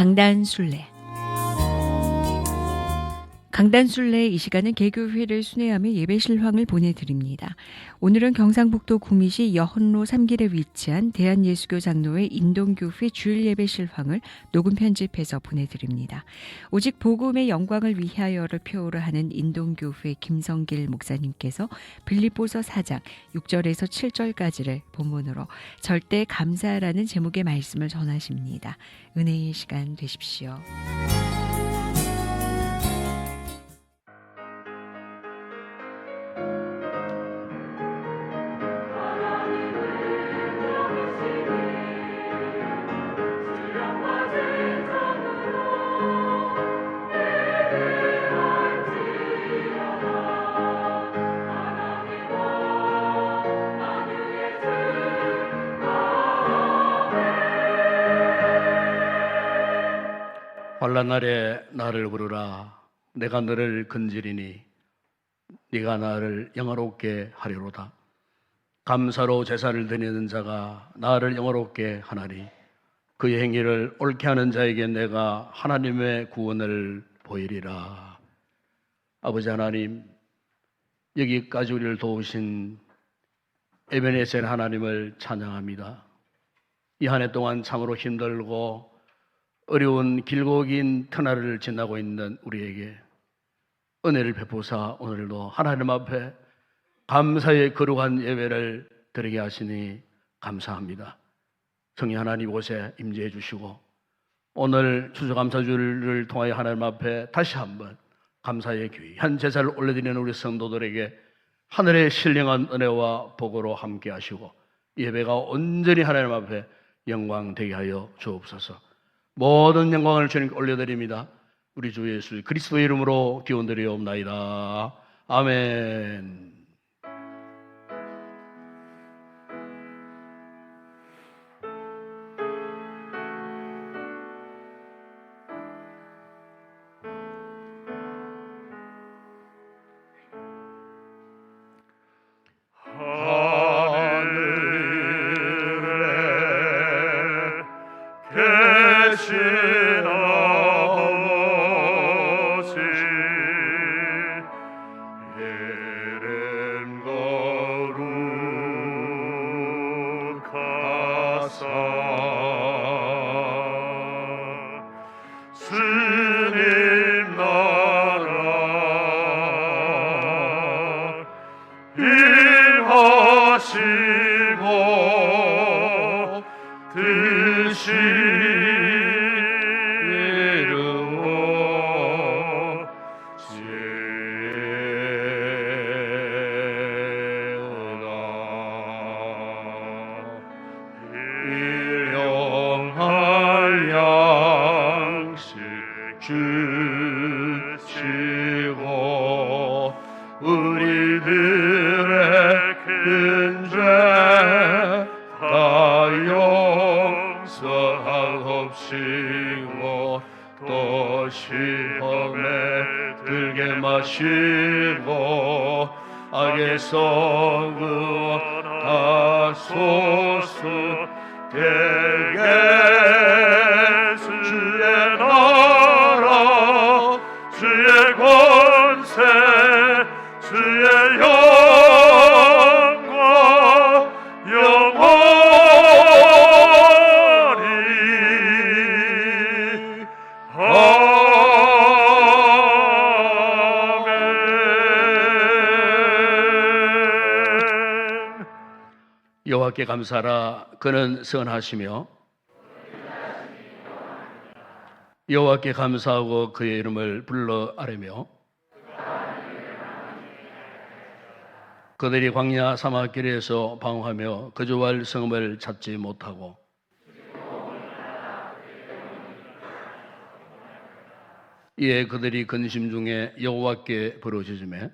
강단순례. 강단순례 이 시간은 개교회를 순회하며 예배실황을 보내드립니다. 오늘은 경상북도 구미시 여헌로 3길에 위치한 대한예수교 장로회 인동교회 주일 예배실황을 녹음 편집해서 보내드립니다. 오직 복음의 영광을 위하여를 표어로 하는 인동교회 김성길 목사님께서 빌립보서 4장 6절에서 7절까지를 본문으로 절대 감사라는 제목의 말씀을 전하십니다. 은혜의 시간 되십시오. 환난 날에 나를 부르라. 내가 너를 건지리니 네가 나를 영화롭게 하리로다. 감사로 제사를 드리는 자가 나를 영화롭게 하나니 그의 행위를 옳게 하는 자에게 내가 하나님의 구원을 보이리라. 아버지 하나님, 여기까지 우리를 도우신 에베네셀 하나님을 찬양합니다. 이 한 해 동안 참으로 힘들고 어려운 길고 긴 터널을 지나고 있는 우리에게 은혜를 베푸사 오늘도 하나님 앞에 감사의 거룩한 예배를 드리게 하시니 감사합니다. 성령 하나님 이곳에 임재해 주시고 오늘 추수감사주를 통하여 하나님 앞에 다시 한번 감사의 귀한 제사를 올려드리는 우리 성도들에게 하늘의 신령한 은혜와 복으로 함께 하시고 예배가 온전히 하나님 앞에 영광되게 하여 주옵소서. 모든 영광을 주님께 올려드립니다. 우리 주 예수 그리스도의 이름으로 기원드리옵나이다. 아멘. 주시고 우리들의 큰 죄 다 용서하옵시고 또 시험에 들게 마시고 악에서 구원하소서. 되게 주의 나라 주의 권세 주의 영광 영원히 아멘. 여호와께 감사하라. 그는 선하시며 여호와께 감사하고 그의 이름을 불러 아뢰며 그들이 광야 사막길에서 방황하며 거주할 성읍을 찾지 못하고 이에 그들이 근심 중에 여호와께 부르짖으매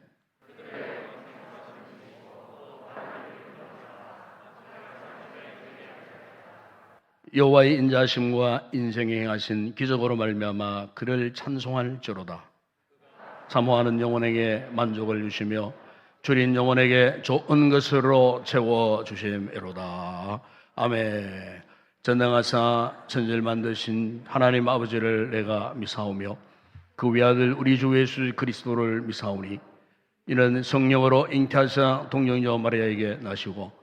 여호와의 인자하심과 인생에 행하신 기적으로 말미암아 그를 찬송할지로다. 사모하는 영혼에게 만족을 주시며 줄인 영혼에게 좋은 것으로 채워주심이로다. 아멘. 전능하사 천지를 만드신 하나님 아버지를 내가 미사오며 그 외아들 우리 주 예수 그리스도를 미사오니 이는 성령으로 잉태하사 동정녀 마리아에게 나시고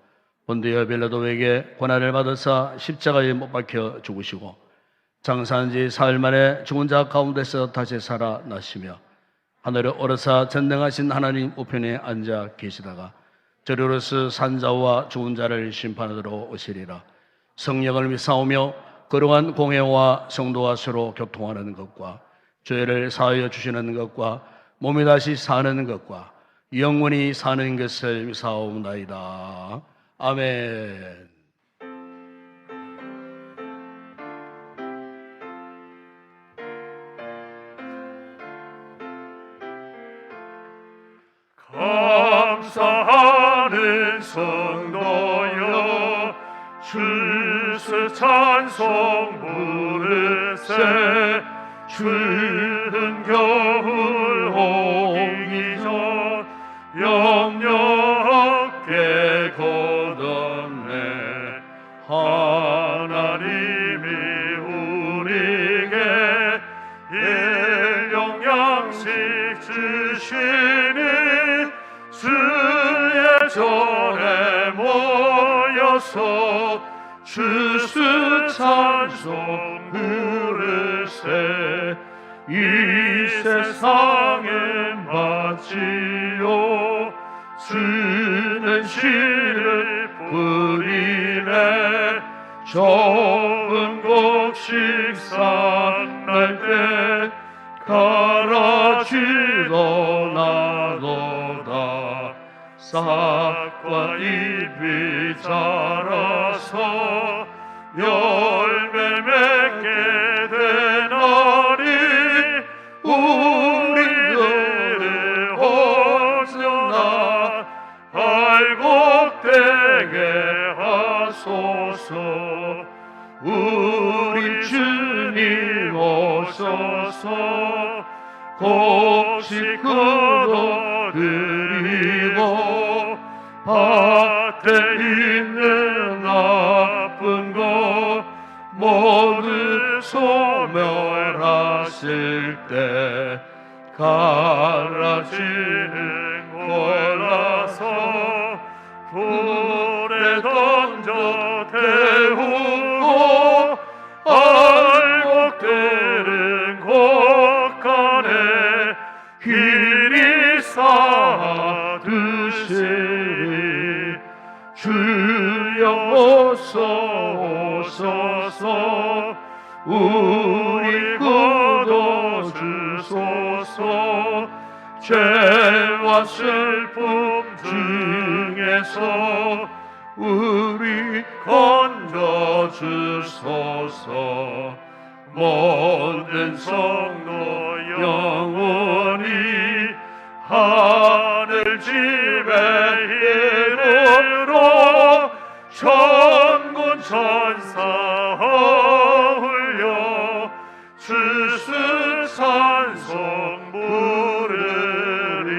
본디오 빌라도에게 고난을 받으사 십자가에 못 박혀 죽으시고 장사한 지 사흘 만에 죽은 자 가운데서 다시 살아나시며 하늘에 오르사 전능하신 하나님 우편에 앉아 계시다가 저리로서 산자와 죽은 자를 심판하러 오시리라. 성령을 믿사오며 거룩한 공회와 성도와 서로 교통하는 것과 죄를 사하여 주시는 것과 몸이 다시 사는 것과 영원히 사는 것을 믿사옵나이다. 아멘. 감사하는 성도여 주스 찬송 부르세 추운 겨울 오기 전 영역에 거듭내 하나님이 우리에게 일용 양식 주시니 주의 전에 모여서 주스 찬송 부르세 이 세상엔 받지요 주는 씨를 뿌리네 좋은 곡식 날 때 갈아지도 나도다 싹과 잎이 자라서 열매 맺게 되나니 우리들을 오셔나 알곡되게 하소서. 우리 주님 오셔서 곡식 거둬드리고 밭에 있는 나쁜 것 모두 소멸하실 때 갈라지는 골라서 불에 던져 태우고 알곡들은 곳간에 길이 쌓아 두시리. 주여 오소서 우리 거둬주소서. 죄와 슬픔 중에서 우리 건져주소서. 모든 성도 영원히 하늘 집에 이르러 천군 천사 흘려 주스 찬송 부르리.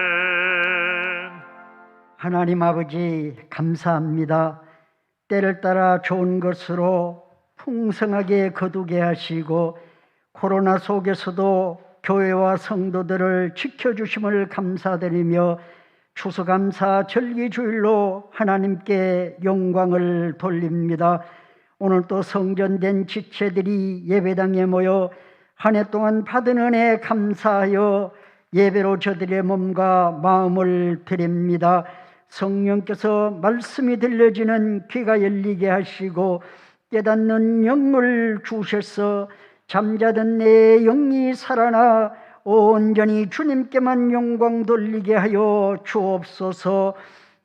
아멘. 하나님 아버지 감사합니다. 때를 따라 좋은 것으로 풍성하게 거두게 하시고 코로나 속에서도 교회와 성도들을 지켜주심을 감사드리며 추수감사 절기주일로 하나님께 영광을 돌립니다. 오늘 또 성전된 지체들이 예배당에 모여 한 해 동안 받은 은혜에 감사하여 예배로 저들의 몸과 마음을 드립니다. 성령께서 말씀이 들려지는 귀가 열리게 하시고 깨닫는 영을 주셔서 잠자던 내 영이 살아나 온전히 주님께만 영광 돌리게 하여 주옵소서.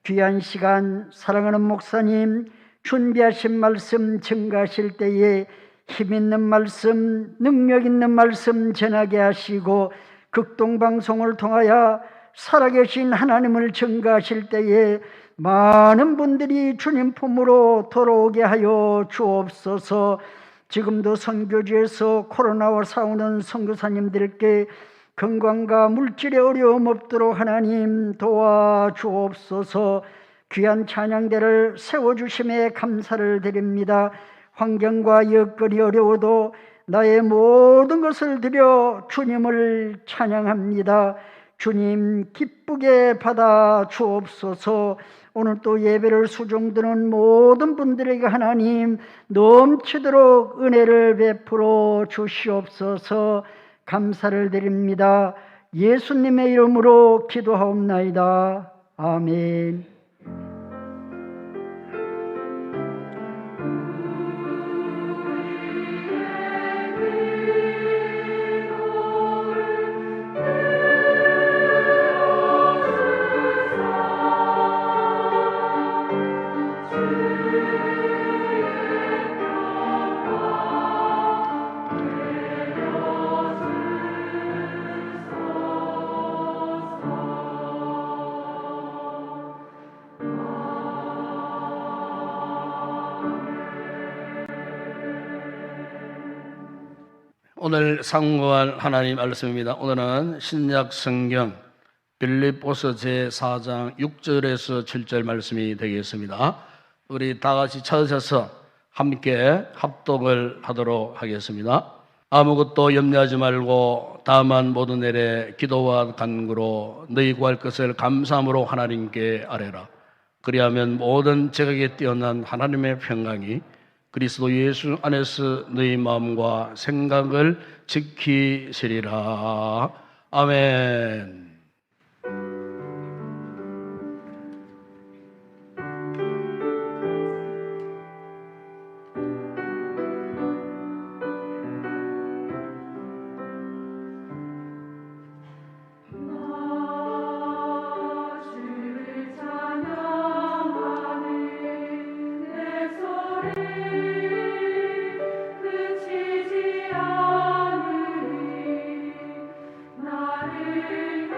귀한 시간 사랑하는 목사님 준비하신 말씀 증가하실 때에 힘있는 말씀, 능력 있는 말씀 전하게 하시고 극동방송을 통하여 살아계신 하나님을 증가하실 때에 많은 분들이 주님 품으로 돌아오게 하여 주옵소서. 지금도 선교지에서 코로나와 싸우는 선교사님들께 건강과 물질의 어려움 없도록 하나님 도와주옵소서. 귀한 찬양대를 세워주심에 감사를 드립니다. 환경과 여건이 어려워도 나의 모든 것을 드려 주님을 찬양합니다. 주님 기쁘게 받아 주옵소서. 오늘 또 예배를 수종드는 모든 분들에게 하나님 넘치도록 은혜를 베풀어 주시옵소서. 감사를 드립니다. 예수님의 이름으로 기도하옵나이다. 아멘. 오늘 상고할 하나님 말씀입니다. 오늘은 신약 성경 빌립보서 제4장 6절에서 7절 말씀이 되겠습니다. 우리 다 같이 찾으셔서 함께 합독을 하도록 하겠습니다. 아무것도 염려하지 말고 다만 모든 일에 기도와 간구로 너희 구할 것을 감사함으로 하나님께 아뢰라. 그리하면 모든 제각에 뛰어난 하나님의 평강이 그리스도 예수 안에서 너희 마음과 생각을 지키시리라. 아멘. 나를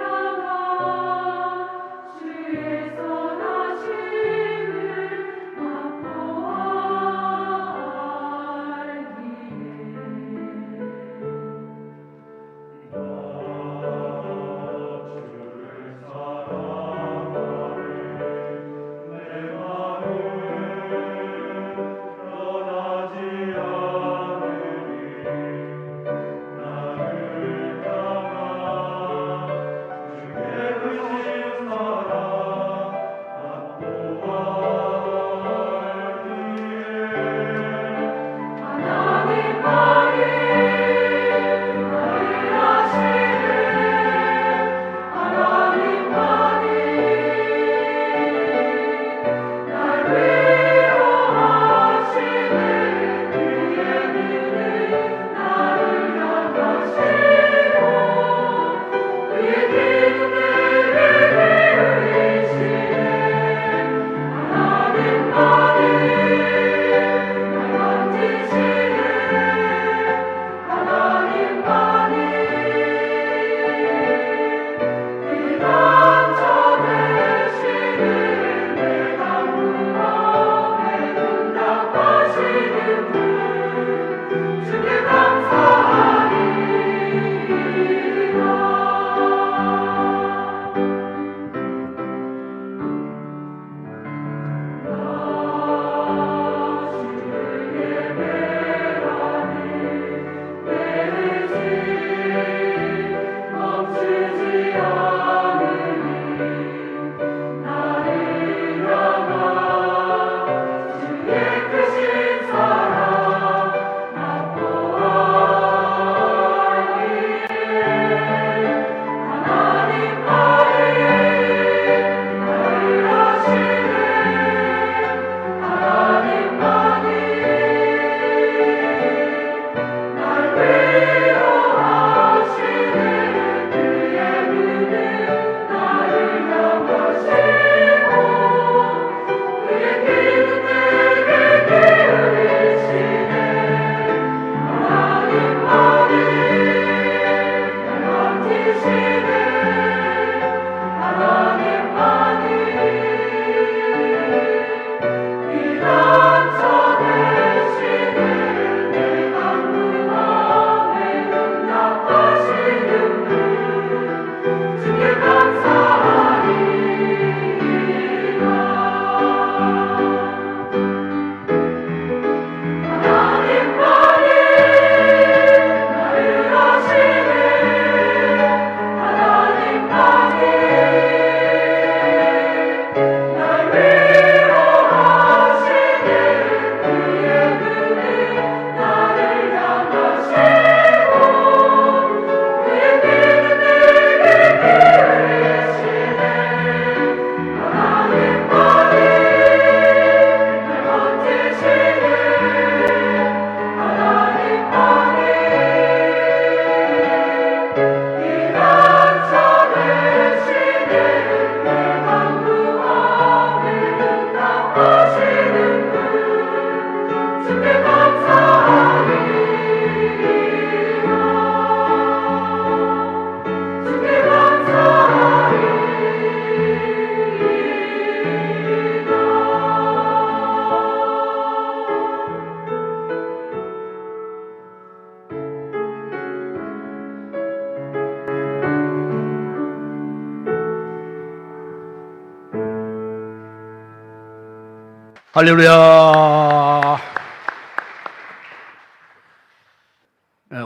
할렐루야.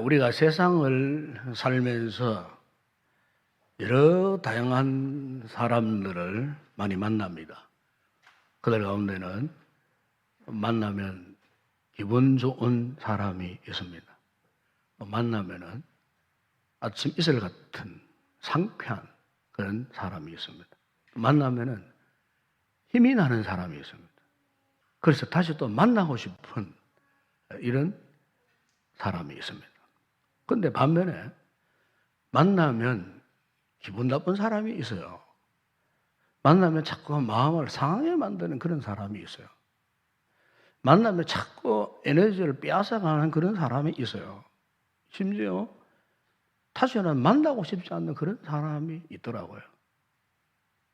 우리가 세상을 살면서 여러 다양한 사람들을 많이 만납니다. 그들 가운데는 만나면 기분 좋은 사람이 있습니다. 만나면은 아침 이슬 같은 상쾌한 그런 사람이 있습니다. 만나면은 힘이 나는 사람이 있습니다. 그래서 다시 또 만나고 싶은 이런 사람이 있습니다. 그런데 반면에 만나면 기분 나쁜 사람이 있어요. 만나면 자꾸 마음을 상하게 만드는 그런 사람이 있어요. 만나면 자꾸 에너지를 빼앗아가는 그런 사람이 있어요. 심지어 다시는 만나고 싶지 않는 그런 사람이 있더라고요.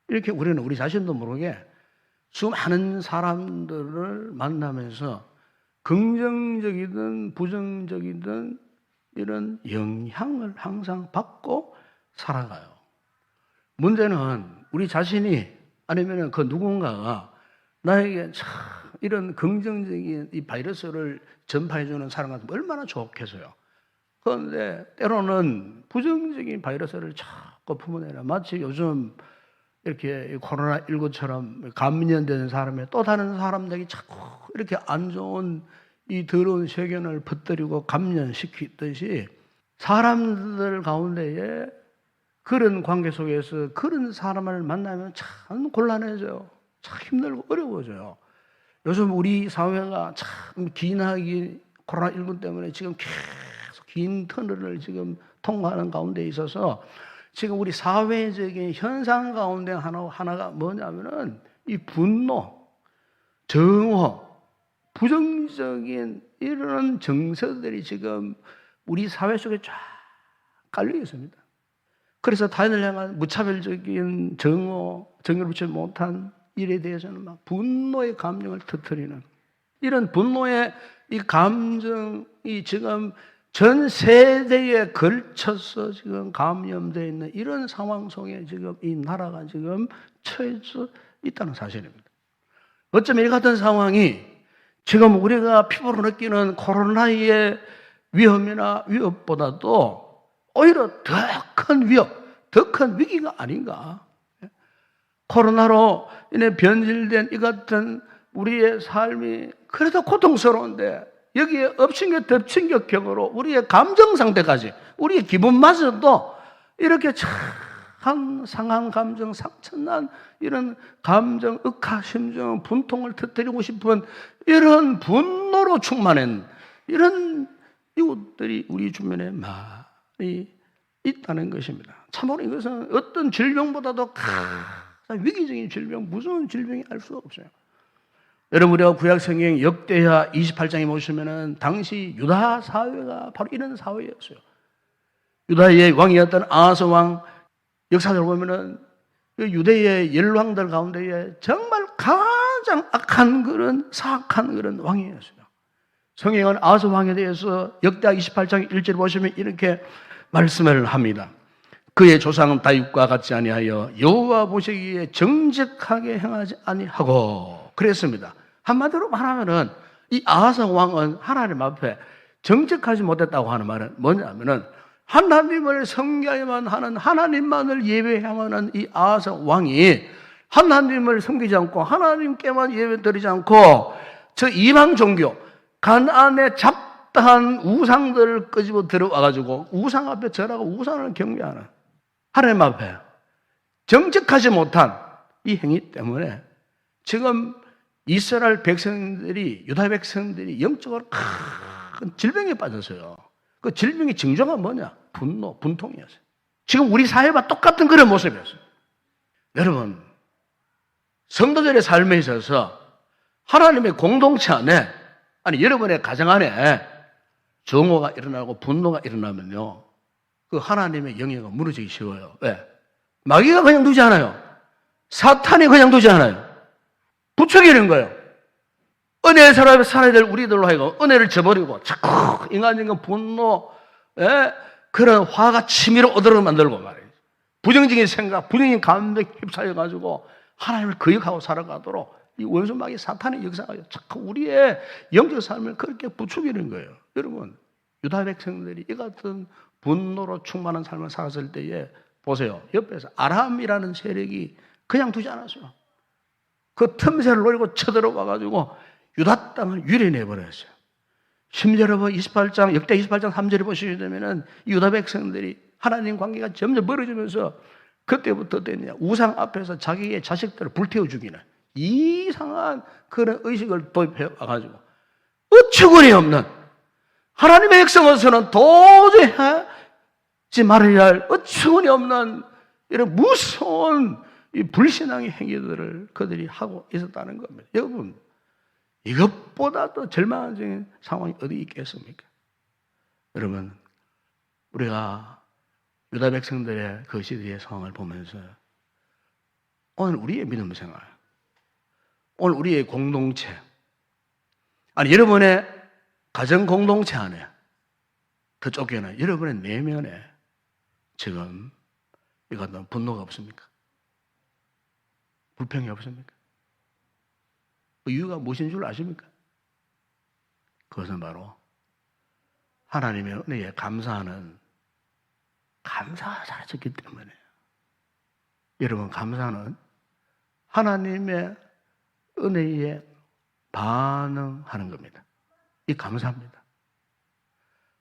이렇게 우리는 우리 자신도 모르게 수많은 사람들을 만나면서 긍정적이든 부정적이든 이런 영향을 항상 받고 살아가요. 문제는 우리 자신이 아니면 그 누군가가 나에게 참 이런 긍정적인 이 바이러스를 전파해주는 사람 같으면 얼마나 좋겠어요. 그런데 때로는 부정적인 바이러스를 자꾸 품어내라. 마치 요즘 이렇게 코로나19처럼 감염된 사람이 또 다른 사람들에게 자꾸 이렇게 안 좋은 이 더러운 세균을 퍼뜨리고 감염시키듯이 사람들 가운데에 그런 관계 속에서 그런 사람을 만나면 참 곤란해져요. 참 힘들고 어려워져요. 요즘 우리 사회가 참 기나긴 코로나19 때문에 지금 계속 긴 터널을 지금 통과하는 가운데 있어서 지금 우리 사회적인 현상 가운데 하나가 뭐냐면은 이 분노, 정오, 부정적인 이런 정서들이 지금 우리 사회 속에 쫙 깔려 있습니다. 그래서 타인을 향한 무차별적인 정의를 붙이지 못한 일에 대해서는 막 분노의 감정을 터뜨리는 이런 분노의 이 감정이 지금 전 세대에 걸쳐서 지금 감염되어 있는 이런 상황 속에 지금 이 나라가 지금 처해져 있다는 사실입니다. 어쩌면 이 같은 상황이 지금 우리가 피부로 느끼는 코로나의 위험이나 위협보다도 오히려 더 큰 위협, 더 큰 위기가 아닌가. 코로나로 인해 변질된 이 같은 우리의 삶이 그래도 고통스러운데 여기에 엎친 게 덮친 격격으로 우리의 감정 상태까지 우리의 기분마저도 이렇게 참 상한 감정, 상처난 이런 감정, 억하, 심정, 분통을 터뜨리고 싶은 이런 분노로 충만한 이런 이웃들이 우리 주변에 많이 있다는 것입니다. 참으로 이것은 어떤 질병보다도 가장 위기적인 질병, 무서운 질병이 알 수 없어요. 여러분, 우리가 구약성경 역대하 28장에 보시면은 당시 유다 사회가 바로 이런 사회였어요. 유다의 왕이었던 아하스 왕 역사를 보면은 유대의 열왕들 가운데에 정말 가장 악한 그런 사악한 그런 왕이었어요. 성경은 아하스 왕에 대해서 역대하 28장 1절 보시면 이렇게 말씀을 합니다. 그의 조상은 다윗과 같지 아니하여 여호와 보시기에 정직하게 행하지 아니하고 그랬습니다. 한마디로 말하면은 이 아하스 왕은 하나님 앞에 정직하지 못했다고 하는 말은 뭐냐면은 하나님을 섬겨야만 하는 하나님만을 예배해야만 하는 이 아하스 왕이 하나님을 섬기지 않고 하나님께만 예배드리지 않고 저 이방 종교 가나안의 잡다한 우상들을 끄집어 들어와가지고 우상 앞에 절하고 우상을 경배하는 하나님 앞에 정직하지 못한 이 행위 때문에 지금 이스라엘 백성들이 유다 백성들이 영적으로 큰 질병에 빠졌어요. 그 질병의 징조가 뭐냐? 분노, 분통이었어요. 지금 우리 사회와 똑같은 그런 모습이었어요. 여러분, 성도들의 삶에 있어서 하나님의 공동체 안에 아니 여러분의 가정 안에 정오가 일어나고 분노가 일어나면요 그 하나님의 영예가 무너지기 쉬워요. 왜? 마귀가 그냥 두지 않아요. 사탄이 그냥 두지 않아요. 부추기는 거예요. 은혜의 사람에 살아야 될 우리들로 하여금 은혜를 저버리고 자꾸 인간적인 분노, 그런 화가 치밀어 오도록 만들고 말이에요. 부정적인 생각, 부정적인 감정에 휩싸여가지고 하나님을 거역하고 살아가도록 이 원수마귀 사탄의 역사가 자꾸 우리의 영적 삶을 그렇게 부추기는 거예요. 여러분, 유다 백성들이 이 같은 분노로 충만한 삶을 살았을 때에 보세요. 옆에서 아람이라는 세력이 그냥 두지 않았어요. 그 틈새를 노리고 쳐들어와 가지고 유다 땅을 유린해 버렸어요. 심지어 여러분 28장 역대 28장 3절에 보시게 되면은 유다 백성들이 하나님 관계가 점점 멀어지면서 그때부터 됐냐 우상 앞에서 자기의 자식들을 불태워 죽이는 이상한 그런 의식을 도입해 가지고 어처구니 없는 하나님의 백성으로서는 도저히 하지 말아야 할 어처구니 없는 이런 무서운 이 불신앙의 행위들을 그들이 하고 있었다는 겁니다. 여러분, 이것보다 더 절망적인 상황이 어디 있겠습니까? 여러분, 우리가 유다 백성들의 그 시대의 상황을 보면서 오늘 우리의 믿음 생활, 오늘 우리의 공동체, 아니 여러분의 가정 공동체 안에 더 좁게는 여러분의 내면에 지금 이것은 분노가 없습니까? 불평이 없습니까? 그 이유가 무엇인 줄 아십니까? 그것은 바로 하나님의 은혜에 감사가 사라졌기 때문에 여러분 감사는 하나님의 은혜에 반응하는 겁니다. 이 감사합니다.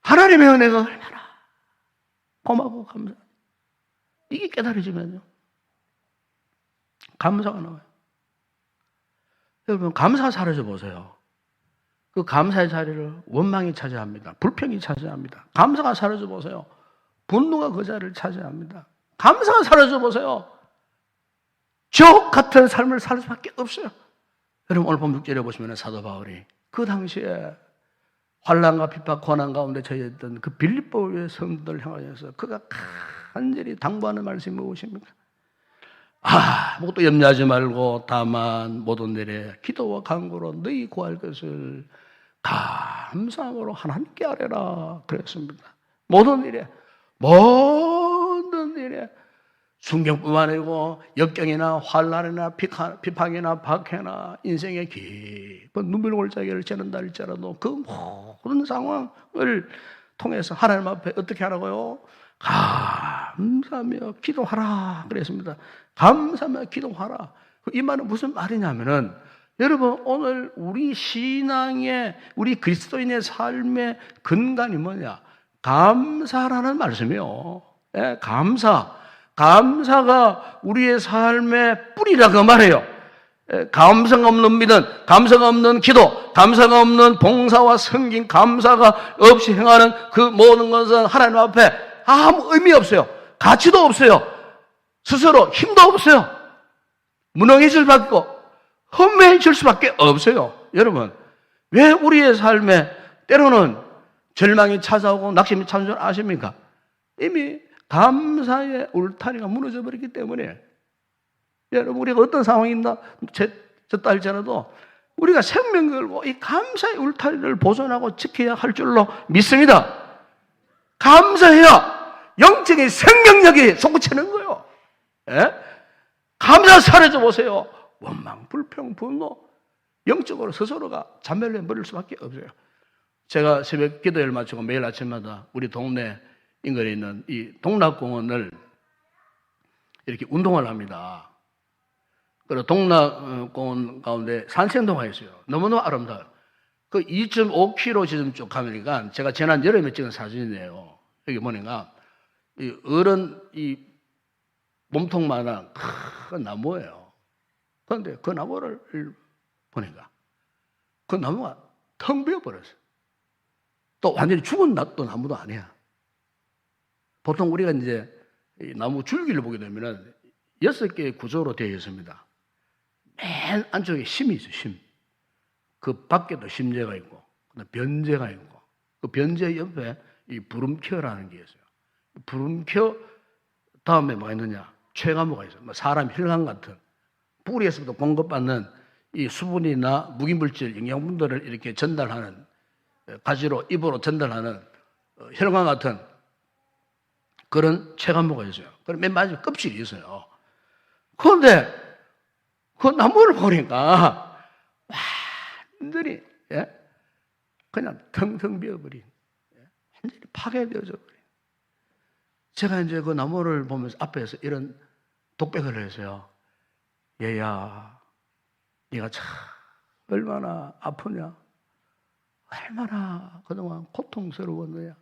하나님의 은혜가 얼마나 고맙고 감사. 이게 깨달아지면요. 감사가 나와요. 여러분 감사 사라져 보세요. 그 감사의 자리를 원망이 차지합니다. 불평이 차지합니다. 감사가 사라져 보세요. 분노가 그 자리를 차지합니다. 감사가 사라져 보세요. 지옥 같은 삶을 살 수밖에 없어요. 여러분 오늘 본 6절에 보시면 사도 바울이 그 당시에 환난과 핍박, 고난 가운데 처해있던 그 빌립보의 성도들 향하여서 그가 간절히 당부하는 말씀이 무엇입니까? 아무것도 염려하지 말고 다만 모든 일에 기도와 간구로 너희 구할 것을 감사함으로 하나님께 아뢰라 그랬습니다. 모든 일에 순경뿐만 아니고 역경이나 환난이나 비판이나 박해나 인생의 깊은 눈물 골짜기를 지는다 할지라도 그 모든 상황을 통해서 하나님 앞에 어떻게 하라고요? 감사하며 기도하라 그랬습니다. 감사하며 기도하라. 이 말은 무슨 말이냐면은 여러분 오늘 우리 신앙의 우리 그리스도인의 삶의 근간이 뭐냐? 감사라는 말씀이요. 예, 감사가 우리의 삶의 뿌리라고 말해요. 감사가 없는 믿음, 감사가 없는 기도, 감사가 없는 봉사와 섬김, 감사가 없이 행하는 그 모든 것은 하나님 앞에 아무 의미 없어요. 가치도 없어요. 스스로 힘도 없어요. 무능해질 수밖에 없고 험해질 수밖에 없어요. 여러분, 왜 우리의 삶에 때로는 절망이 찾아오고 낙심이 찾아오는 줄 아십니까? 이미 감사의 울타리가 무너져 버렸기 때문에 여러분 우리가 어떤 상황이나 졌다 할지라도 우리가 생명 걸고 이 감사의 울타리를 보존하고 지켜야 할 줄로 믿습니다. 감사해야 영적인 생명력이 솟구치는 거예요. 예? 감사 사라져 보세요. 원망, 불평, 분노 영적으로 스스로가 잔멸해 버릴 수밖에 없어요. 제가 새벽 기도회를 마치고 매일 아침마다 우리 동네 인근에 있는 이 동락공원을 이렇게 운동을 합니다. 그리고 동락공원 가운데 산책로가 있어요. 너무너무 아름다워요. 그 2.5km 지점 쪽 가니까 제가 지난 여름에 찍은 사진이에요. 여기 보니까 이 어른 이 몸통만한 큰 나무예요. 그런데 그 나무를 보니까 그 나무가 텅 비어버렸어요. 또 완전히 죽은 나무도 아니야. 보통 우리가 이제 이 나무 줄기를 보게 되면은 6개의 구조로 되어 있습니다. 맨 안쪽에 심이 있어요, 심. 그 밖에도 심재가 있고, 변재가 있고, 그 변재 옆에 이 부름켜라는 게 있어요. 부름켜 다음에 뭐가 있느냐? 최가무가 있어요. 사람 혈관 같은 뿌리에서부터 공급받는 이 수분이나 무기물질, 영양분들을 이렇게 전달하는 가지로 입으로 전달하는 혈관 같은 그런 체감모가 있어요. 그럼 맨 마지막에 껍질이 있어요. 그런데 그 나무를 보니까 완전히 그냥 텅텅 비어버린, 완전히 파괴되어져 버린. 제가 이제 그 나무를 보면서 앞에서 이런 독백을 했어요. 얘야, 네가 참 얼마나 아프냐, 얼마나 그동안 고통스러웠느냐.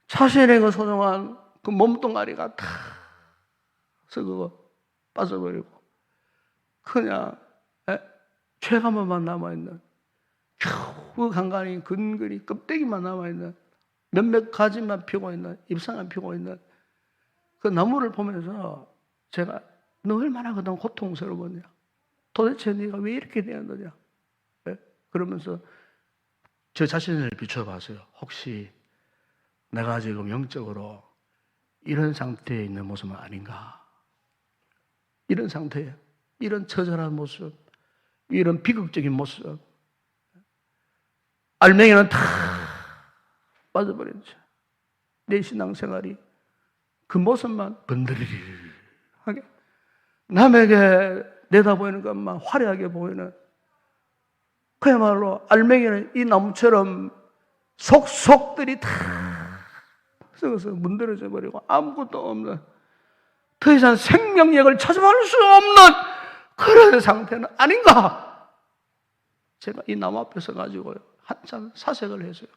자신의 그 소중한 그 몸뚱아리가 다 썩어 빠져버리고 그냥 쇠가마만 남아있는, 겨우 간간히 근근히 껍데기만 남아있는, 몇몇 가지만 피고 있는, 잎사만 피고 있는 그 나무를 보면서 제가 너 얼마나 그동안 고통스러웠냐, 도대체 네가 왜 이렇게 되었느냐, 그러면서 저 자신을 비춰봤어요. 혹시 내가 지금 영적으로 이런 상태에 있는 모습은 아닌가? 이런 상태에, 이런 처절한 모습, 이런 비극적인 모습, 알맹이는 다 빠져버린 채 내 신앙생활이 그 모습만 번들하게 남에게 내다보이는 것만 화려하게 보이는, 그야말로 알맹이는 이 나무처럼 속속들이 다 썩어서 문드러져 버리고 아무것도 없는, 더 이상 생명력을 찾아볼 수 없는 그런 상태는 아닌가? 제가 이 나무 앞에 서가지고요 한참 사색을 했어요.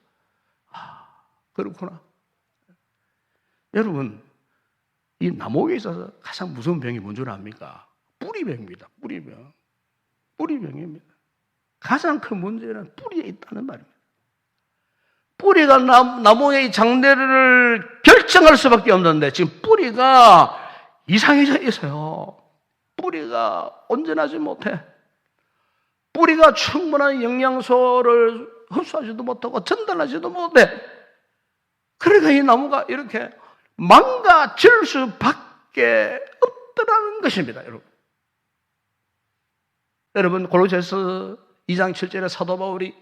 그렇구나. 여러분, 이 나무에 있어서 가장 무서운 병이 뭔 줄 압니까? 뿌리병입니다. 뿌리병. 뿌리병입니다. 가장 큰 문제는 뿌리에 있다는 말입니다. 뿌리가 나무의 장래를 결정할 수밖에 없는데 지금 뿌리가 이상해져 있어요. 뿌리가 온전하지 못해. 뿌리가 충분한 영양소를 흡수하지도 못하고 전달하지도 못해. 그러니까 이 나무가 이렇게 망가질 수밖에 없더라는 것입니다. 여러분 골로새서 2장 7절에 사도 바울이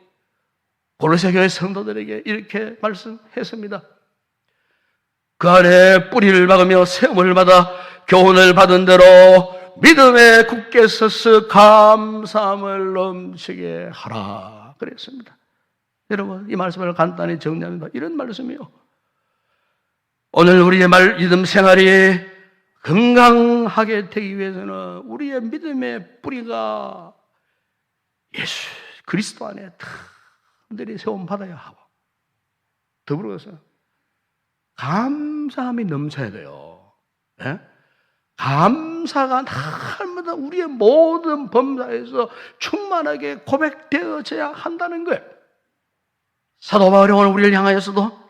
골로새 교회 성도들에게 이렇게 말씀했습니다. 그 안에 뿌리를 박으며 세움을 받아 교훈을 받은 대로 믿음에 굳게 서서 감사함을 넘치게 하라 그랬습니다. 여러분, 이 말씀을 간단히 정리합니다. 이런 말씀이요, 오늘 우리의 믿음 생활이 건강하게 되기 위해서는 우리의 믿음의 뿌리가 예수 그리스도 안에 든든히 세움 받아야 하고, 더불어서 감사함이 넘쳐야 돼요. 감사가 날마다 우리의 모든 범사에서 충만하게 고백되어져야 한다는 거예요. 사도 바울이 오늘 우리를 향하여서도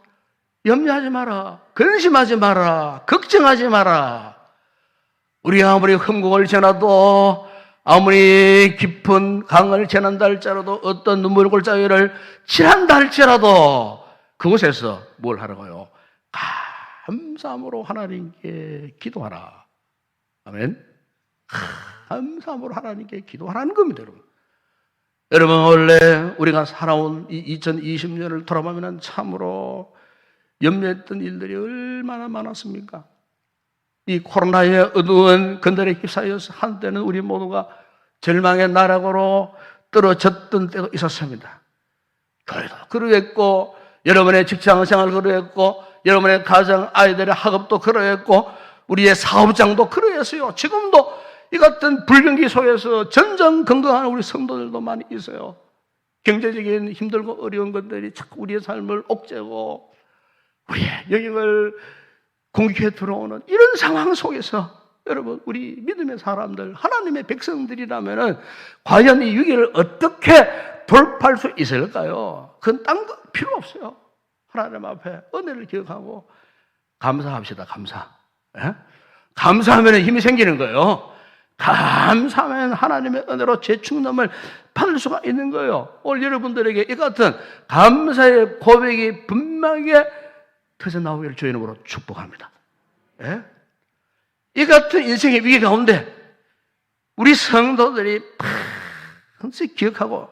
염려하지 마라, 근심하지 마라, 걱정하지 마라. 우리가 아무리 흠곡을 지나도, 아무리 깊은 강을 지난다 할지라도, 어떤 눈물 골짜기를 지난다 할지라도 그곳에서 뭘 하라고요? 감사함으로 하나님께 기도하라. 아멘. 감사함으로 하나님께 기도하라는 겁니다, 여러분. 여러분, 원래 우리가 살아온 이 2020년을 돌아보면 참으로 염려했던 일들이 얼마나 많았습니까? 이 코로나의 어두운 건달에 휩싸여서 한때는 우리 모두가 절망의 나락으로 떨어졌던 때도 있었습니다. 교회도 그러했고, 여러분의 직장생활 그러했고, 여러분의 가정 아이들의 학업도 그러했고, 우리의 사업장도 그러했어요. 지금도 이 같은 불경기 속에서 전전긍긍하는 우리 성도들도 많이 있어요. 경제적인 힘들고 어려운 것들이 자꾸 우리의 삶을 옥죄고 우리의 영역을 공격해 들어오는 이런 상황 속에서 여러분, 우리 믿음의 사람들, 하나님의 백성들이라면 과연 이 위기를 어떻게 돌파할 수 있을까요? 그건 딴 거 필요 없어요. 하나님 앞에 은혜를 기억하고 감사합시다. 감사. 감사하면 힘이 생기는 거예요. 감사하면 하나님의 은혜로 재충남을 받을 수가 있는 거예요. 오늘 여러분들에게 이 같은 감사의 고백이 분명하게 터져 나오기를 주의 이름으로 축복합니다. 이 같은 인생의 위기 가운데 우리 성도들이 항상 기억하고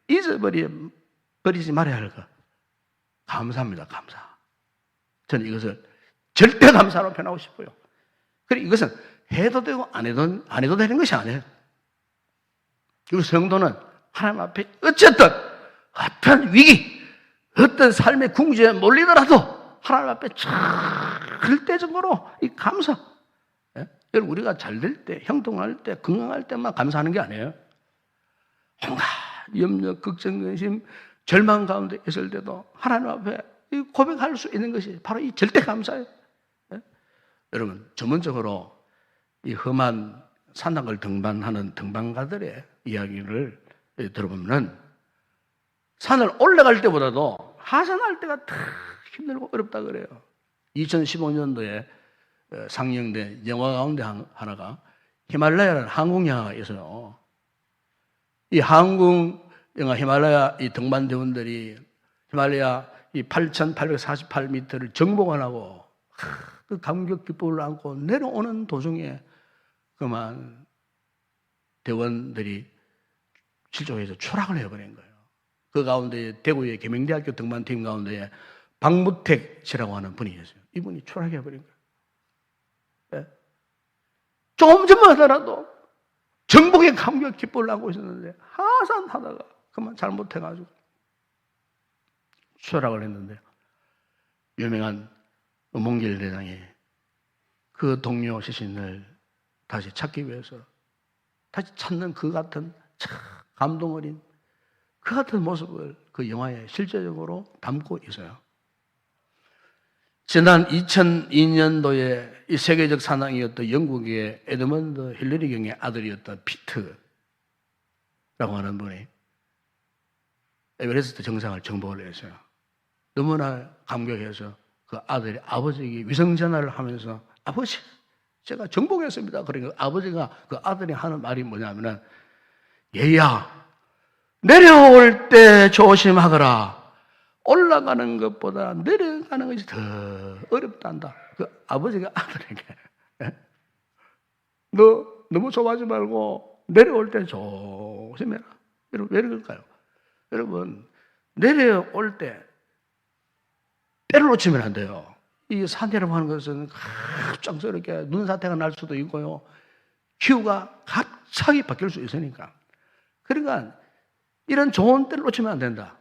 잊어버리지 말아야 할 것, 감사합니다. 감사. 저는 이것을 절대 감사로 표현하고 싶어요. 그리고 이것은 해도 되고 안 해도 되는 것이 아니에요. 그리고 성도는 하나님 앞에 어쨌든 어떤 위기, 어떤 삶의 궁지에 몰리더라도 하나님 앞에 절대적으로 이 감사. 예? 여러분, 우리가 잘 될 때, 형통할 때, 건강할 때만 감사하는 게 아니에요. 온갖 염려, 걱정, 근심, 절망 가운데 있을 때도 하나님 앞에 고백할 수 있는 것이 바로 이 절대 감사예요. 예? 여러분, 전문적으로 이 험한 산악을 등반하는 등반가들의 이야기를 들어보면 산을 올라갈 때보다도 하산할 때가 더 힘들고 어렵다 그래요. 2015년도에 상영된 영화 가운데 하나가 히말라야라는 한국 영화가 있어요. 이 한국 영화 히말라야 이 등반대원들이 히말라야 이 8,848m를 정복하고 그 감격 기쁨을 안고 내려오는 도중에 그만 대원들이 실족해서 추락을 해버린 거예요. 그 가운데 대구의 계명대학교 등반팀 가운데 박무택 씨라고 하는 분이 계세요. 이분이 추락해버린 거예요. 네. 조금 전만 하더라도 정복의 감격 기쁨을 안고 있었는데 하산하다가 그만 잘못해가지고 추락을 했는데 유명한 몽길 대장이 그 동료 시신을 다시 찾기 위해서 다시 찾는 그 같은 참 감동 어린 그 같은 모습을 그 영화에 실제적으로 담고 있어요. 지난 2002년도에 이 세계적 사나이였던 영국의 에드먼드 힐러리 경의 아들이었던 피트라고 하는 분이 에베레스트 정상을 정복을 했어요. 너무나 감격해서 그 아들이 아버지에게 위성전화를 하면서 아버지 제가 정복했습니다. 그러니까 아버지가 그 아들이 하는 말이 뭐냐면은 얘야 내려올 때 조심하거라. 올라가는 것보다 내려가는 것이 더 어렵단다. 그 아버지가 아들에게 너 너무 좋아하지 말고 내려올 때 조심해라. 여러분 왜 그럴까요? 여러분 내려올 때 때를 놓치면 안 돼요. 이 산이라고 하는 것은 갑작스럽게 눈사태가 날 수도 있고요. 기후가 갑자기 바뀔 수 있으니까. 그러니까 이런 좋은 때를 놓치면 안 된다.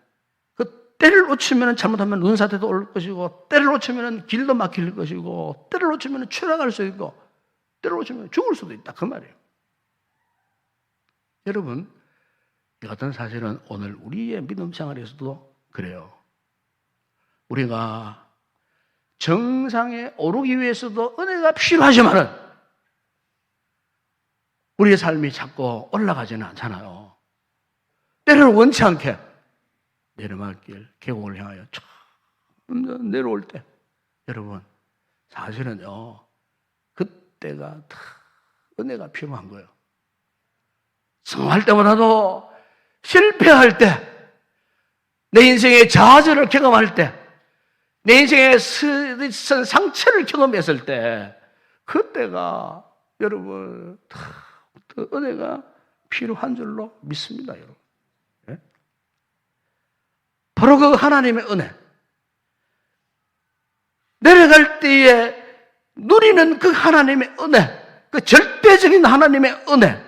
그 때를 놓치면 잘못하면 눈사태도 올 것이고 때를 놓치면 길도 막힐 것이고 때를 놓치면 추락할 수 있고 때를 놓치면 죽을 수도 있다. 그 말이에요. 여러분 이 같은 사실은 오늘 우리의 믿음 생활에서도 그래요. 우리가 정상에 오르기 위해서도 은혜가 필요하지만은 우리의 삶이 자꾸 올라가지는 않잖아요. 때를 원치 않게 내려막길 계곡을 향하여 참 내려올 때 여러분 사실은요 그때가 다 은혜가 필요한 거예요. 성공할 때보다도 실패할 때 내 인생의 좌절을 경험할 때 내 인생의 상처를 경험했을 때 그때가 여러분 더 은혜가 필요한 줄로 믿습니다. 여러분. 네? 바로 그 하나님의 은혜 내려갈 때에 누리는 그 하나님의 은혜 그 절대적인 하나님의 은혜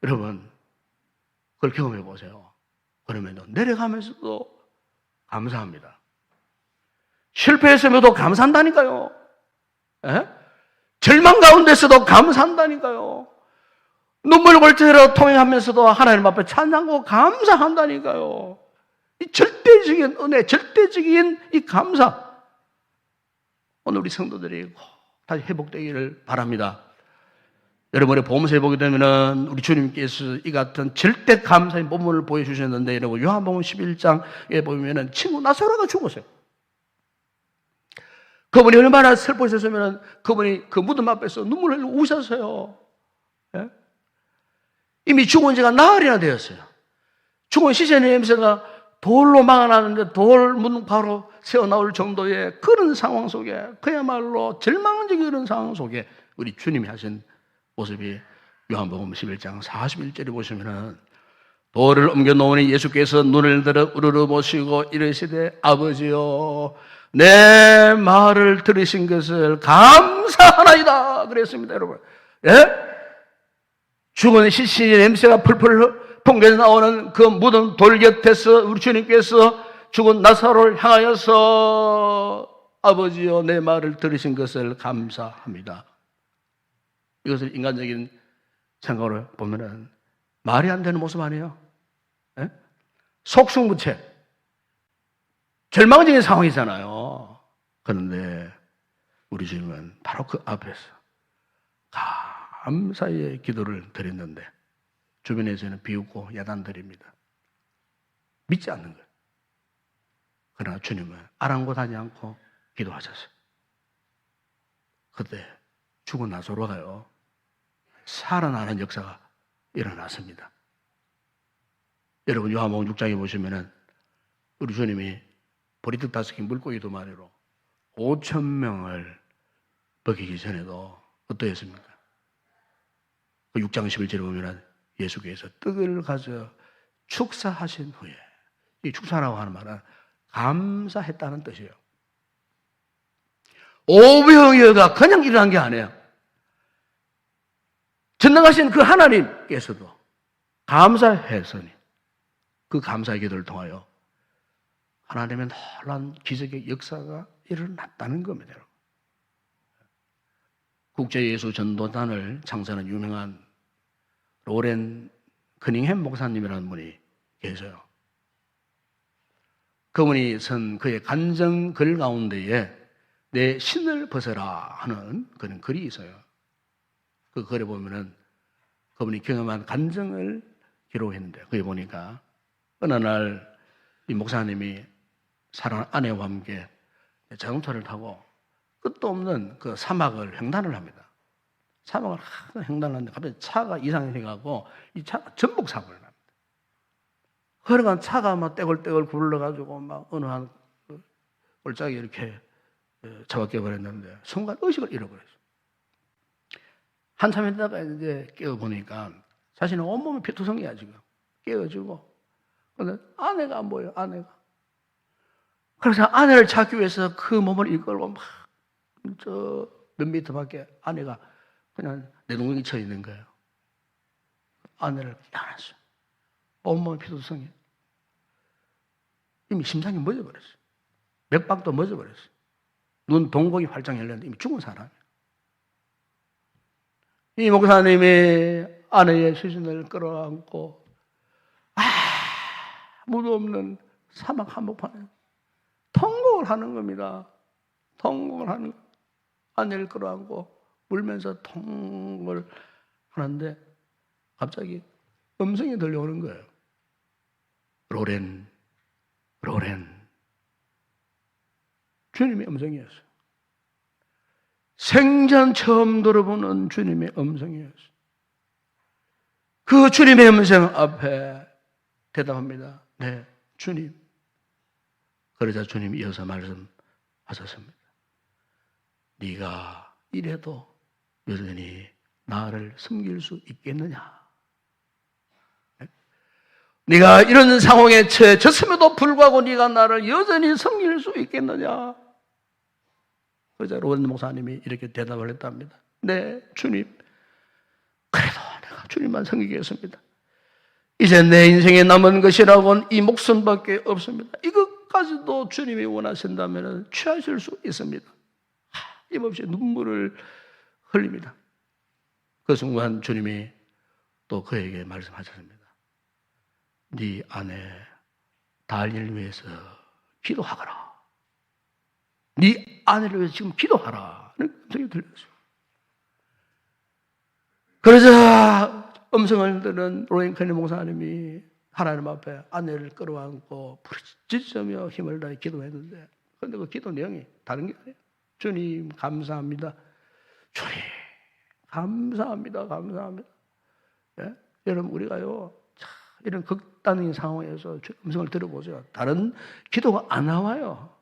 여러분 그걸 경험해 보세요. 그러면 내려가면서도 감사합니다. 실패했음에도 감사한다니까요. 에? 절망 가운데서도 감사한다니까요. 눈물 골짜기로 통행하면서도 하나님 앞에 찬양하고 감사한다니까요. 이 절대적인 은혜, 절대적인 이 감사 오늘 우리 성도들이 다시 회복되기를 바랍니다. 여러분의 보험서에 보게 되면은 우리 주님께서 이 같은 절대 감사의 본문을 보여주셨는데 여러분 요한복음 11장에 보면은 친구 나사로가 죽었어요. 그분이 얼마나 슬퍼하셨으면 그분이 그 무덤 앞에서 눈물을 흘리고 우셨어요. 예? 이미 죽은 지가 나흘이나 되었어요. 죽은 시신의 냄새가 돌로 막아놨는데 돌 문 바로 새어나올 정도의 그런 상황 속에 그야말로 절망적인 그런 상황 속에 우리 주님이 하신 모습이 요한복음 11장 41절에 보시면은 돌을 옮겨 놓으니 예수께서 눈을 들어 우르르 보시고 이르시되 아버지여 내 말을 들으신 것을 감사하나이다 그랬습니다. 여러분 예? 죽은 시신의 냄새가 풀풀 통계에 나오는 그 묻은 돌 곁에서 우리 주님께서 죽은 나사로를 향하여서 아버지여 내 말을 들으신 것을 감사합니다. 이것을 인간적인 생각으로 보면은 말이 안 되는 모습 아니에요? 예? 속수무책. 절망적인 상황이잖아요. 그런데 우리 주님은 바로 그 앞에서 감사의 기도를 드렸는데 주변에서는 비웃고 야단들입니다. 믿지 않는 거예요. 그러나 주님은 아랑곳하지 않고 기도하셨어요. 그때 죽은 나사로가요 살아나는 역사가 일어났습니다. 여러분 요한복음 6장에 보시면은 우리 주님이 보리떡 5개 물고기 2마리로 5,000명을 먹이기 전에도 어떠했습니까? 그 6장 11절에 보면은 예수께서 떡을 가져 축사하신 후에, 이 축사라고 하는 말은 감사했다는 뜻이에요. 오병이어가 그냥 일어난 게 아니에요. 전능하신 그 하나님께서도 감사했으니 그 감사의 기도를 통하여 하나님의 놀라운 기적의 역사가 일어났다는 겁니다. 국제예수전도단을 창설한 유명한 로렌 커닝햄 목사님이라는 분이 계세요. 그분이 쓴 그의 간증글 가운데에 내 신을 벗어라 하는 그런 글이 있어요. 그 글에 보면은 그분이 경험한 간증을 기록했는데 거기 보니까 어느 날 이 목사님이 사랑하는 아내와 함께 자동차를 타고 끝도 없는 그 사막을 횡단을 합니다. 사막을 횡단을 하는데 갑자기 차가 이상해가고 이 차가 전복 사고를 납니다. 그러니까 차가 막 떼굴떼굴 굴러가지고 막 어느 한 골짜기 이렇게 처박혀 버렸는데 순간 의식을 잃어버렸어요. 한참 있다가 이제 깨어보니까 자신은 온몸이 피투성이야 지금. 깨어지고. 근데 아내가 안 보여요, 아내가. 그래서 아내를 찾기 위해서 그 몸을 이끌고 막 저 몇 미터 밖에 아내가 그냥 내동댕이 쳐 있는 거예요. 아내를 안았어요. 온몸이 피투성이. 이미 심장이 멎어버렸어요. 맥박도 멎어버렸어요. 눈 동공이 활짝 열렸는데 이미 죽은 사람이에요. 이 목사님이 아내의 시신을 끌어안고 아무도 없는 사막 한복판에 통곡을 하는 겁니다. 통곡을 하는 거예요. 아내를 끌어안고 울면서 통곡을 하는데 갑자기 음성이 들려오는 거예요. 로렌. 주님의 음성이었어요. 생전 처음 들어보는 주님의 음성이었어요. 그 주님의 음성 앞에 대답합니다. 네, 주님. 그러자 주님이 이어서 말씀하셨습니다. 네가 이래도 여전히 나를 섬길 수 있겠느냐? 네가 이런 상황에 처해졌음에도 불구하고 네가 나를 여전히 섬길 수 있겠느냐? 그러자 로렌 목사님이 이렇게 대답을 했답니다. 네, 주님. 그래도 내가 주님만 섬기겠습니다. 이제 내 인생에 남은 것이라고는 이 목숨밖에 없습니다. 이것까지도 주님이 원하신다면 취하실 수 있습니다. 힘없이 눈물을 흘립니다. 그 순간 주님이 또 그에게 말씀하셨습니다. 네 아내 달리를 위해서 기도하거라. 네 아내를 위해서 지금 기도하라. 는 음성이 들렸어요. 그러자 음성을 들은 로렌 커닝 목사님이 하나님 앞에 아내를 끌어안고 부르짖으며 힘을 다해 기도했는데 그런데 그 기도 내용이 다른 게 아니에요. 주님 감사합니다. 주님 감사합니다. 예? 여러분 우리가요 이런 극단적인 상황에서 음성을 들어보세요. 다른 기도가 안 나와요.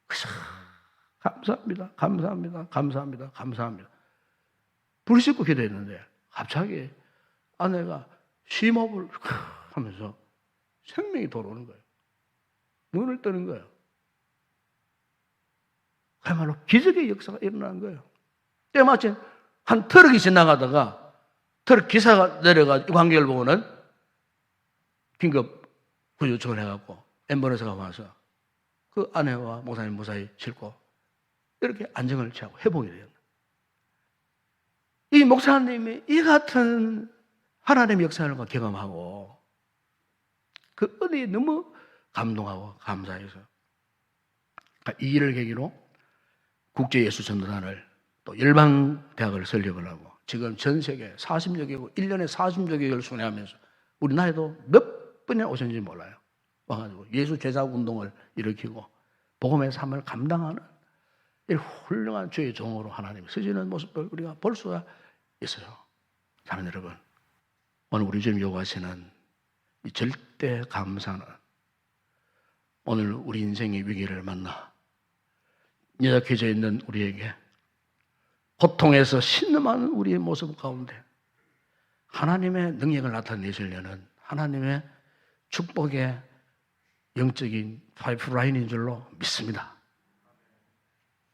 그래서 감사합니다. 부르짖고 기도했는데 갑자기 아내가 심호흡을 하면서 생명이 돌아오는 거예요. 눈을 뜨는 거예요. 그야말로 기적의 역사가 일어난 거예요. 때마침 한 트럭이 지나가다가 트럭 기사가 내려가 이 광경을 보고는 긴급 구조 요청을 해갖고 앰뷸런스가 와서 그 아내와 목사님 무사히 싣고 이렇게 안정을 취하고 회복이 돼요. 이 목사님이 이 같은 하나님의 역사를 경험하고 그 은혜에 너무 감동하고 감사해서 이 일을 계기로 국제예수전도단을 또 열방대학을 설립을 하고 지금 전 세계 40여 개국 1년에 40여 개국을 순회하면서 우리나라에도 몇 번이나 오셨는지 몰라요. 와가지고 예수 제자 운동을 일으키고 복음의 삶을 감당하는 이 훌륭한 주의 종으로 하나님이 쓰시는 모습을 우리가 볼 수가 있어요. 사랑하는 여러분, 오늘 우리 주님 요구하시는 이 절대 감사는 오늘 우리 인생의 위기를 만나 연약해져 있는 우리에게 고통에서 신음하는 우리의 모습 가운데 하나님의 능력을 나타내시려는 하나님의 축복의 영적인 파이프라인인 줄로 믿습니다.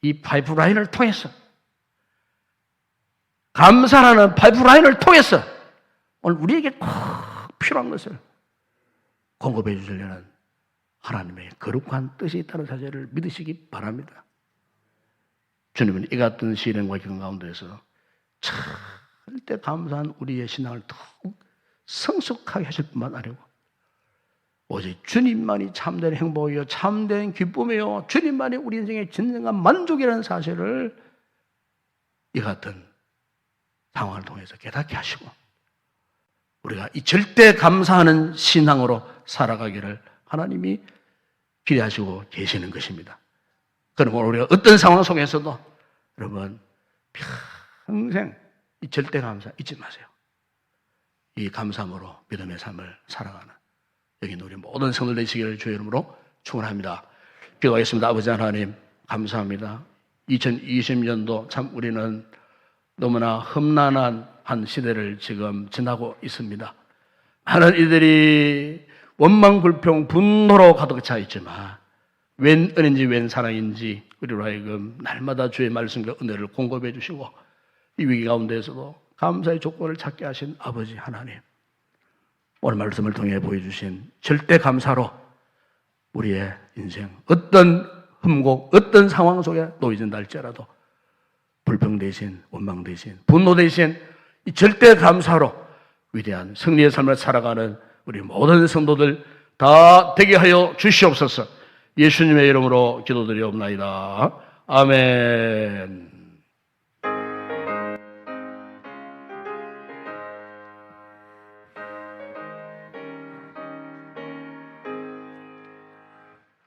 이 파이프라인을 통해서 감사라는 파이프라인을 통해서 오늘 우리에게 꼭 필요한 것을 공급해 주시려는 하나님의 거룩한 뜻이 있다는 사실을 믿으시기 바랍니다. 주님은 이 같은 시련과 기근 가운데서 절대 감사한 우리의 신앙을 더욱 성숙하게 하실 뿐만 아니고 오직 주님만이 참된 행복이요 참된 기쁨이요 주님만이 우리 인생의 진정한 만족이라는 사실을 이 같은 상황을 통해서 깨닫게 하시고 우리가 이 절대 감사하는 신앙으로 살아가기를 하나님이 기대하시고 계시는 것입니다. 그러므로 우리가 어떤 상황 속에서도 여러분 평생 이 절대 감사 잊지 마세요. 이 감사함으로 믿음의 삶을 살아가는 여기 있는 우리 모든 성도들 되시기를 주의 이름으로 축원합니다. 기도하겠습니다. 아버지 하나님 감사합니다. 2020년도 참 우리는 너무나 험난한 한 시대를 지금 지나고 있습니다. 많은 이들이 원망, 불평, 분노로 가득 차 있지만 웬 은인지 웬 사랑인지 우리로 하여금 날마다 주의 말씀과 은혜를 공급해 주시고 이 위기 가운데에서도 감사의 조건을 찾게 하신 아버지 하나님, 오늘 말씀을 통해 보여주신 절대 감사로 우리의 인생 어떤 흠곡, 어떤 상황 속에 놓여진다 할지라도 불평 대신, 원망 대신, 분노 대신 이 절대 감사로 위대한 승리의 삶을 살아가는 우리 모든 성도들 다 되게 하여 주시옵소서. 예수님의 이름으로 기도드리옵나이다. 아멘.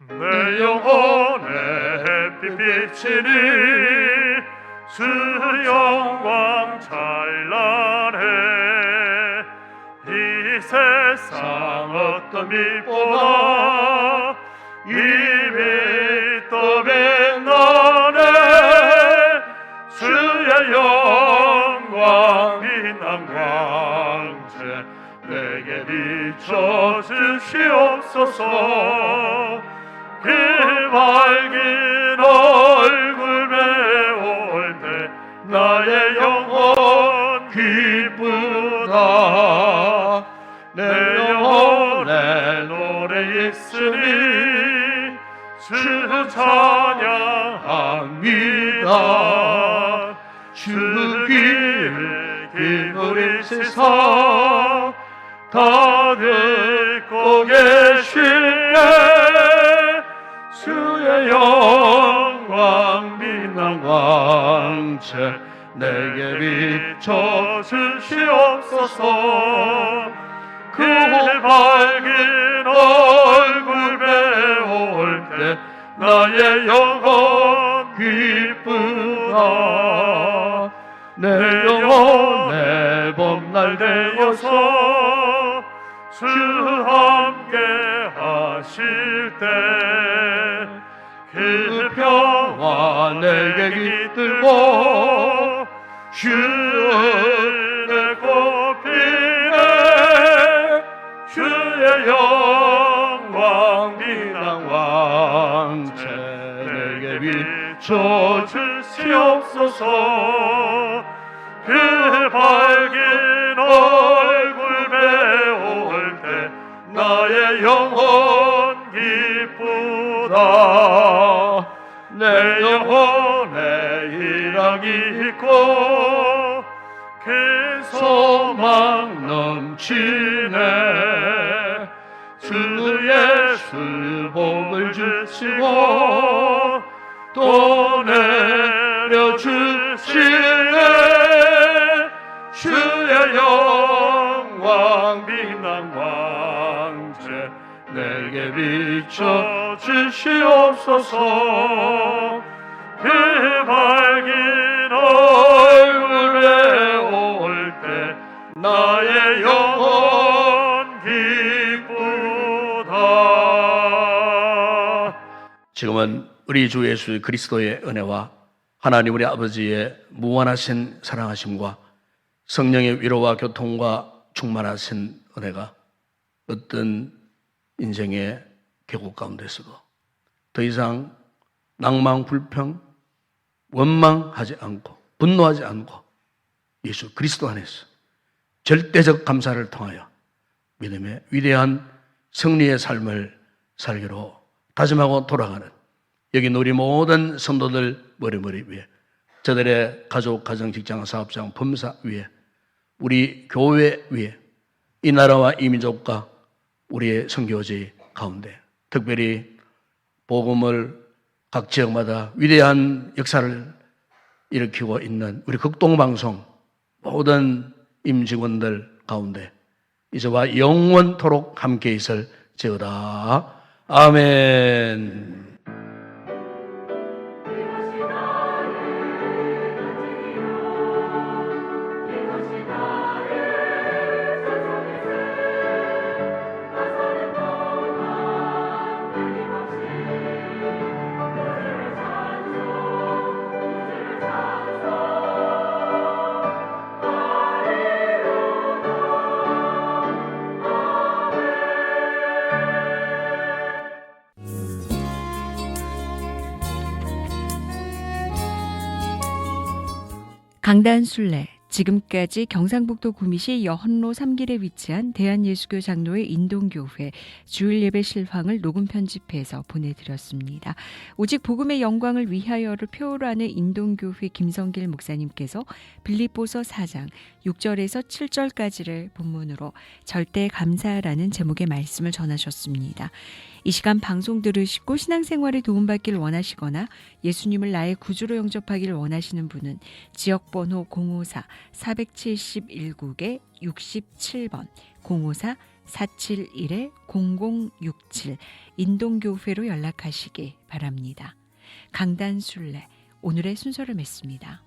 내 영혼에 햇빛 비치니 주 영광 찬란해. 이 세상 어떤 빛보다 이 빛 더 빛나네. 주의 영광 빛난 광채 내게 비춰 주시옵소서. 그 밝은 얼굴 배울 때 나의 영혼 기쁘다. 내 영혼에 노래 있으니 주 찬양합니다. 주 귀를 기울이시사 다 듣고 계시네. 주의 영광 빛난 광채 내게 비춰 주시옵소서. 그 밝은 얼굴 배울 때 나의 영혼 기쁘다. 내 영혼의 봄날 되어서 주 함께 하실 때 그 평화 내게 깃들고 주의 꽃피네. 주의 영광 빛난 왕채 내게 비춰 주시옵소서. 그 밝은 얼굴 배울 때 나 나의 영혼 기쁘다. 내 영혼에 희락이 있고 그 소망 넘치네. 주 예수 복을 주시고 또 내려주시네. 주의 영광 빛난 광채 내게 비춰 주시옵소서. 그 밝은 얼굴에 올 때 나의 영혼 기쁘다. 지금은 우리 주 예수 그리스도의 은혜와 하나님 우리 아버지의 무한하신 사랑하심과 성령의 위로와 교통과 충만하신 은혜가 어떤 인생의 계곡 가운데서도 더 이상 낭망, 불평, 원망하지 않고 분노하지 않고 예수 그리스도 안에서 절대적 감사를 통하여 믿음의 위대한 승리의 삶을 살기로 다짐하고 돌아가는 여기 우리 모든 성도들 머리머리 위에, 저들의 가족, 가정, 직장, 사업장, 범사 위에, 우리 교회 위에, 이 나라와 이 민족과 우리의 선교지 가운데 특별히 복음을 각 지역마다 위대한 역사를 일으키고 있는 우리 극동방송 모든 임직원들 가운데 이제와 영원토록 함께 있을 지어다. 아멘. 강단순례, 지금까지 경상북도 구미시 여헌로 3길에 위치한 대한예수교 장로의 인동교회 주일 예배 실황을 녹음 편집해서 보내드렸습니다. 오직 복음의 영광을 위하여를 표현하는 인동교회 김성길 목사님께서 빌립보서 4장 6절에서 7절까지를 본문으로 절대 감사라는 제목의 말씀을 전하셨습니다. 이 시간 방송 들으시고 신앙생활에 도움받길 원하시거나 예수님을 나의 구주로 영접하기를 원하시는 분은 지역번호 054-471국에 67번 054-471-0067 인동교회로 연락하시기 바랍니다. 강단순례, 오늘의 순서를 맺습니다.